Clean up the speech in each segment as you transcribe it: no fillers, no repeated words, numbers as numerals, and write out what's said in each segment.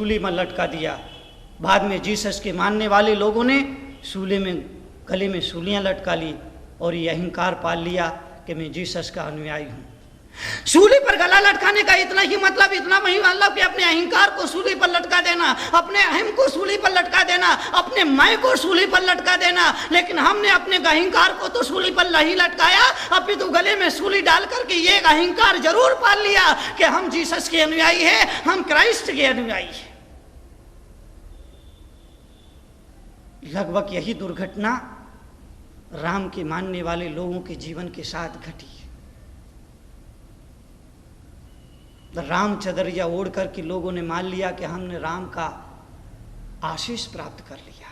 सूली में लटका दिया। बाद में जीसस के मानने वाले लोगों ने सूले में गले में सूलियाँ लटका ली और ये अहंकार पाल लिया कि मैं जीसस का अनुयायी हूँ। सूली पर गला लटकाने का इतना ही मतलब कि अपने अहंकार को सूली पर लटका देना, अपने अहम को सूली पर लटका देना, अपने मैं को सूली पर लटका देना। लेकिन हमने अपने अहंकार को तो सूली पर नहीं लटकाया, अभी तो गले में सूली डाल करके ये एक अहंकार जरूर पाल लिया कि हम जीसस के अनुयायी हैं, हम क्राइस्ट के अनुयायी हैं। लगभग यही दुर्घटना राम के मानने वाले लोगों के जीवन के साथ घटी। राम चदरिया ओढ़ करके लोगों ने मान लिया कि हमने राम का आशीष प्राप्त कर लिया।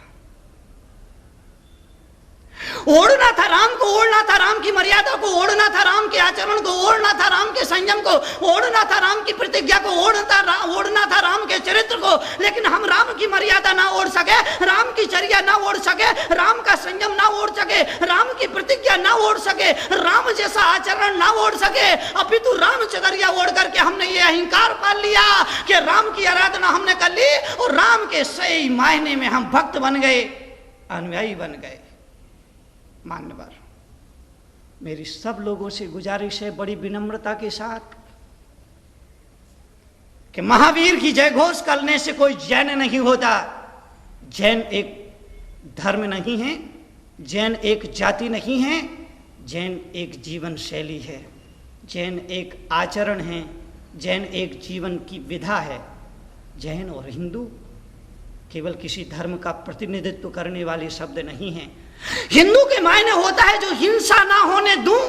ओढ़ना था राम को, ओढ़ना था राम की मर्यादा को, ओढ़ना था राम के आचरण को, ओढ़ना था राम के संयम को, ओढ़ना था राम की प्रतिज्ञा को, ओढ़ना था राम के चरित्र को। लेकिन हम राम की मर्यादा ना ओढ़ सके, राम की चर्या ना ओढ़ सके, राम का संयम ना ओढ़ सके, राम की प्रतिज्ञा ना ओढ़ सके, राम जैसा आचरण ना ओढ़ सके। अभी तो राम चदरिया ओढ़ करके हमने ये अहंकार पाल लिया कि राम की आराधना हमने कर ली और राम के सही मायने में हम भक्त बन गए, अनुयायी बन गए। मान्यवर, मेरी सब लोगों से गुजारिश है बड़ी विनम्रता के साथ कि महावीर की जय घोष करने से कोई जैन नहीं होता। जैन एक धर्म नहीं है, जैन एक जाति नहीं है, जैन एक जीवन शैली है, जैन एक आचरण है, जैन एक जीवन की विधा है। जैन और हिंदू केवल किसी धर्म का प्रतिनिधित्व करने वाले शब्द नहीं हैं। हिंदू के मायने होता है जो हिंसा ना होने दूं।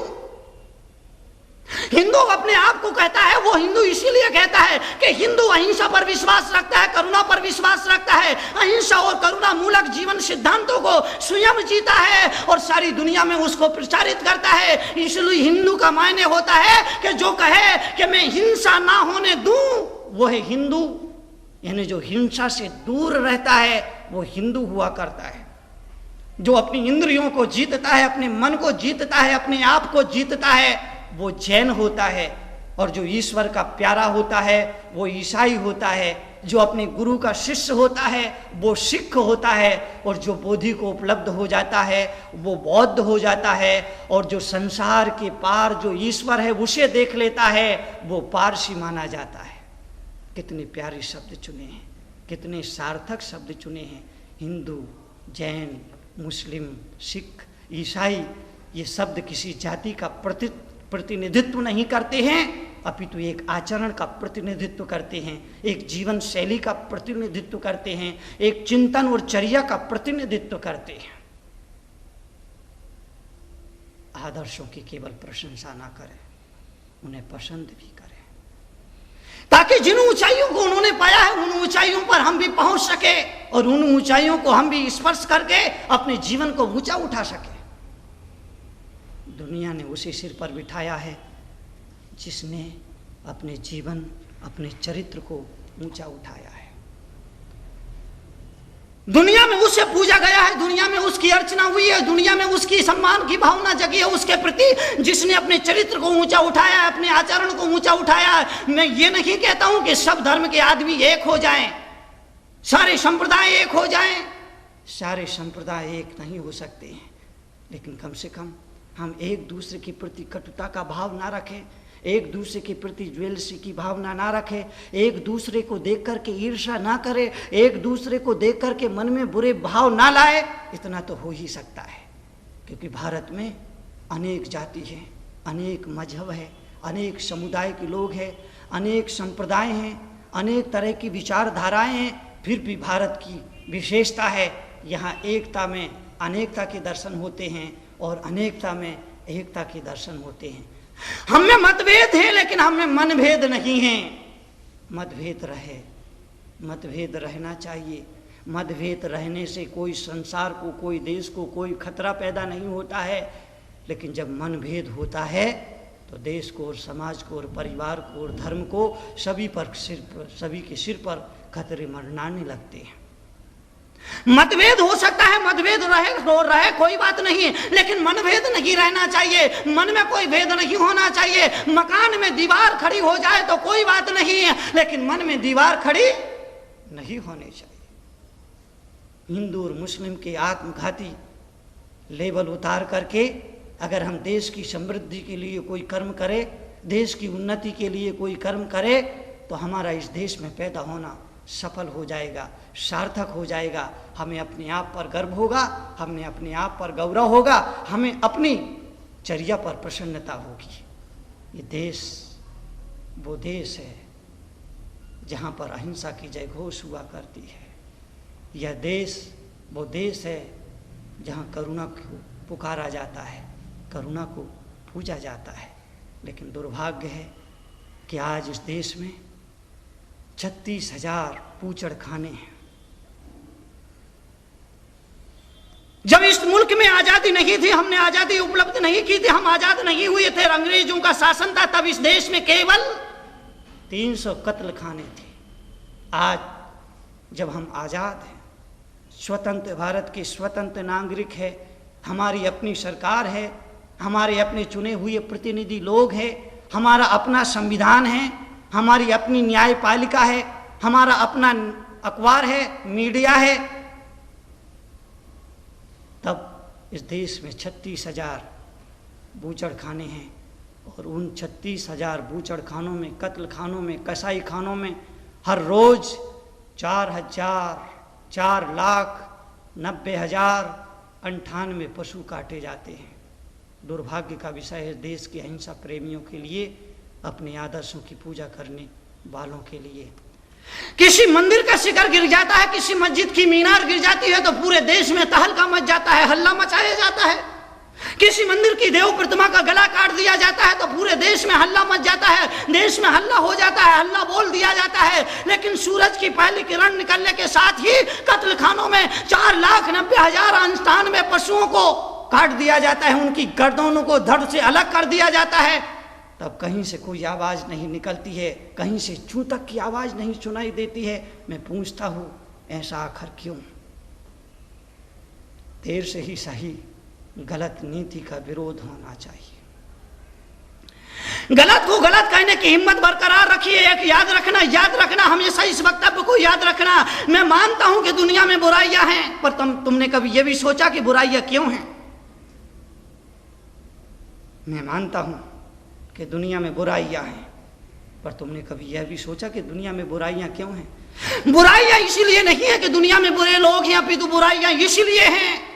हिंदू अपने आप को कहता है, वो हिंदू इसीलिए कहता है कि हिंदू अहिंसा पर विश्वास रखता है, करुणा पर विश्वास रखता है, अहिंसा और करुणा मूलक जीवन सिद्धांतों को स्वयं जीता है और सारी दुनिया में उसको प्रचारित करता है। इसलिए हिंदू का मायने होता है कि जो कहे कि मैं हिंसा ना होने दूं, वो है हिंदू। यानी जो हिंसा से दूर रहता है वो हिंदू हुआ करता है। जो अपनी इंद्रियों को जीतता है, अपने मन को जीतता है, अपने आप को जीतता है, वो जैन होता है। और जो ईश्वर का प्यारा होता है वो ईसाई होता है। जो अपने गुरु का शिष्य होता है वो सिख होता है। और जो बोधि को उपलब्ध हो जाता है वो बौद्ध हो जाता है। और जो संसार के पार जो ईश्वर है उसे देख लेता है वो पारसी माना जाता है। कितने प्यारे शब्द चुने हैं, कितने सार्थक शब्द चुने हैं। हिंदू, जैन, मुस्लिम, सिख, ईसाई, ये शब्द किसी जाति का प्रतिनिधित्व नहीं करते हैं, अपितु एक आचरण का प्रतिनिधित्व करते हैं, एक जीवन शैली का प्रतिनिधित्व करते हैं, एक चिंतन और चर्या का प्रतिनिधित्व करते हैं। आदर्शों की केवल प्रशंसा ना करें, उन्हें पसंद भी करें, ताकि जिन ऊंचाइयों को उन्होंने पाया है उन ऊंचाइयों पर हम भी पहुंच सके और उन ऊंचाइयों को हम भी स्पर्श करके अपने जीवन को ऊंचा उठा सके। दुनिया ने उसे सिर पर बिठाया है जिसने अपने जीवन, अपने चरित्र को ऊंचा उठाया है। दुनिया में उससे पूजा गया है, दुनिया में उसकी अर्चना हुई है, दुनिया में उसकी सम्मान की भावना जगी है उसके प्रति, जिसने अपने चरित्र को ऊंचा उठाया है, अपने आचरण को ऊंचा उठाया है। मैं ये नहीं कहता हूं कि सब धर्म के आदमी एक हो जाएं, सारे संप्रदाय एक हो जाएं। सारे संप्रदाय एक नहीं हो सकते हैं, लेकिन कम से कम हम एक दूसरे के प्रति कटुता का भाव ना रखें, एक दूसरे के प्रति ज्वेलसी की भावना ना रखे, एक दूसरे को देख कर के ईर्ष्या ना करे, एक दूसरे को देख कर के मन में बुरे भाव ना लाए। इतना तो हो ही सकता है, क्योंकि भारत में अनेक जाति हैं, अनेक मजहब है, अनेक समुदाय के लोग हैं, अनेक संप्रदाय हैं, अनेक तरह की विचारधाराएं हैं। फिर भी भारत की विशेषता है, यहाँ एकता में अनेकता के दर्शन होते हैं और अनेकता में एकता के दर्शन होते हैं। हम में मतभेद है लेकिन हम में मनभेद नहीं है। मतभेद रहे, मतभेद रहना चाहिए। मतभेद रहने से कोई संसार को, कोई देश को कोई खतरा पैदा नहीं होता है, लेकिन जब मनभेद होता है तो देश को और समाज को और परिवार को और धर्म को सभी के सिर पर खतरे मंडराने लगते हैं। मतभेद हो सकता है, मतभेद रहे कोई बात नहीं है, लेकिन मनभेद नहीं रहना चाहिए, मन में कोई भेद नहीं होना चाहिए। मकान में दीवार खड़ी हो जाए तो कोई बात नहीं है, लेकिन मन में दीवार खड़ी नहीं होने चाहिए। हिंदू और मुस्लिम के आत्मघाती लेवल उतार करके अगर हम देश की समृद्धि के लिए कोई कर्म करें, देश की उन्नति के लिए कोई कर्म करें, तो हमारा इस देश में पैदा होना सफल हो जाएगा, सार्थक हो जाएगा। हमें अपने आप पर गर्व होगा, हमें अपने आप पर गौरव होगा, हमें अपनी चर्या पर प्रसन्नता होगी। ये देश वो देश है जहाँ पर अहिंसा की जय घोष हुआ करती है। यह देश वो देश है जहाँ करुणा को पुकारा जाता है, करुणा को पूजा जाता है। लेकिन दुर्भाग्य है कि आज इस देश में 36,000 बूचड़ खाने हैं। जब इस मुल्क में आजादी नहीं थी, हमने आजादी उपलब्ध नहीं की थी, हम आजाद नहीं हुए थे, अंग्रेजों का शासन था, तब इस देश में केवल 300 कत्ल खाने थे। आज जब हम आजाद हैं, स्वतंत्र भारत के स्वतंत्र नागरिक है, हमारी अपनी सरकार है, हमारे अपने चुने हुए प्रतिनिधि लोग हैं, हमारा अपना संविधान है, हमारी अपनी न्यायपालिका है, हमारा अपना अखबार है, मीडिया है, तब इस देश में 36,000 बूचड़ खाने हैं। और उन 36,000 बूचड़ खानों में, कत्ल खानों में, कसाई खानों में हर रोज 4,90,098 पशु काटे जाते हैं। दुर्भाग्य का विषय है देश के अहिंसा प्रेमियों के लिए, अपने आदर्शों की पूजा करने वालों के लिए। किसी मंदिर का शिखर गिर जाता है, किसी मस्जिद की मीनार गिर जाती है तो पूरे देश में तहलका मच जाता है, हल्ला मचाया जाता है। किसी मंदिर की देव प्रतिमा का गला काट दिया जाता है तो पूरे देश में हल्ला मच जाता है, देश में हल्ला हो जाता है, हल्ला बोल दिया जाता है। लेकिन सूरज की पहली किरण निकलने के साथ ही कत्ल खानों में 4,90,098 पशुओं को काट दिया जाता है, उनकी गर्दनों को धड़ से अलग कर दिया जाता है। तब कहीं से कोई आवाज़ नहीं निकलती है, कहीं से चूं तक की आवाज़ नहीं सुनाई देती है। मैं पूछता हूँ, ऐसा आखिर क्यों? देर से ही सही, गलत नीति का विरोध होना चाहिए। गलत को गलत कहने की हिम्मत बरकरार रखिए। एक याद रखना हमेशा इस वक्तव्य को याद रखना। मैं मानता हूं कि दुनिया में बुराइयां हैं, पर तुमने कभी यह भी सोचा कि बुराइयां क्यों हैं? मैं मानता हूं कि दुनिया में बुराइयां हैं, पर तुमने कभी यह भी सोचा कि दुनिया में बुराइयां क्यों हैं? बुराइयां इसीलिए नहीं है कि दुनिया में बुरे लोग हैं, अपितु बुराइयां इसलिए हैं